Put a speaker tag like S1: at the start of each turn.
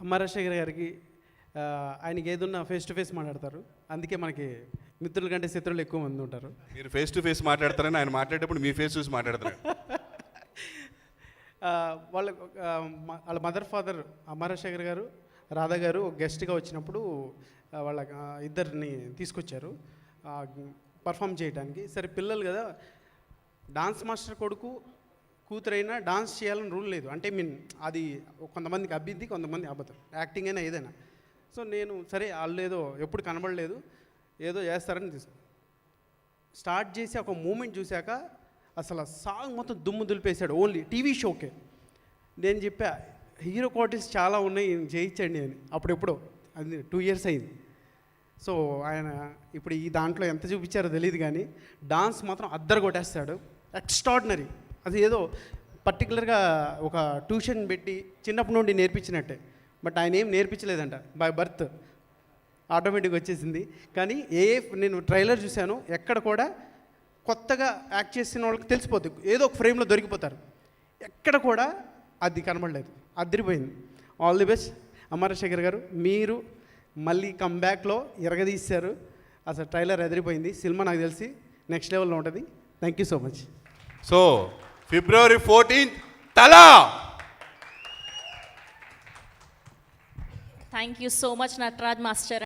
S1: అమరాజశేఖర్ గారికి ఆయనకి ఏదున్నా ఫేస్ టు ఫేస్ మాట్లాడతారు. అందుకే మనకి మిత్రుల కంటే శత్రువులు ఎక్కువ మంది ఉంటారు.
S2: మీరు ఫేస్ టు ఫేస్ మాట్లాడతారని ఆయన మాట్లాడేటప్పుడు మీ ఫేస్ చూసి మాట్లాడతారు.
S1: వాళ్ళ మదర్ ఫాదర్ అమరాజశేఖర్ గారు, రాధా గారు గెస్ట్గా వచ్చినప్పుడు వాళ్ళ ఇద్దరిని తీసుకొచ్చారు పర్ఫామ్ చేయడానికి. సరే పిల్లలు కదా, డాన్స్ మాస్టర్ కొడుకు కూతురైనా డాన్స్ చేయాలని రూల్ లేదు. అంటే అది కొంతమందికి అబ్బిద్ది, కొంతమంది అబద్ధం, యాక్టింగ్ అయినా ఏదైనా. సో నేను సరే వాళ్ళు ఏదో ఎప్పుడు కనబడలేదు, ఏదో చేస్తారని స్టార్ట్ చేసి ఒక మూమెంట్ చూశాక అసలు సాంగ్ మొత్తం దుమ్ము దులిపేశాడు. Only TV షోకే. నేను చెప్పా హీరో క్వాలిటీస్ చాలా ఉన్నాయి, చేయించండి అని. అప్పుడెప్పుడో అది 2 years అయింది. సో ఆయన ఇప్పుడు ఈ దాంట్లో ఎంత చూపించారో తెలియదు, కానీ డాన్స్ మాత్రం అద్దరు కొట్టేస్తాడు. ఎక్స్ట్రాడినరీ. అది ఏదో పర్టికులర్గా ఒక ట్యూషన్ పెట్టి చిన్నప్పటి నుండి నేర్పించినట్టే. బట్ ఆయన ఏం నేర్పించలేదంట, బై బర్త్ ఆటోమేటిక్గా వచ్చేసింది. కానీ నేను ట్రైలర్ చూశాను, ఎక్కడ కూడా కొత్తగా యాక్ట్ చేసిన వాళ్ళకి తెలిసిపోతుంది, ఏదో ఒక ఫ్రేమ్లో దొరికిపోతారు. ఎక్కడ కూడా అది కనబడలేదు. అదిరిపోయింది. ఆల్ ది బెస్ట్ అమరాజశేఖర్ గారు. మీరు మళ్ళీ కమ్బ్యాక్లో ఎరగదీశారు. అసలు ట్రైలర్ ఎదిరిపోయింది. సినిమా నాకు తెలిసి నెక్స్ట్ లెవెల్లో ఉంటుంది. Thank you so much.
S2: So February 14th తలా.
S3: Thank you so much Nataraj master.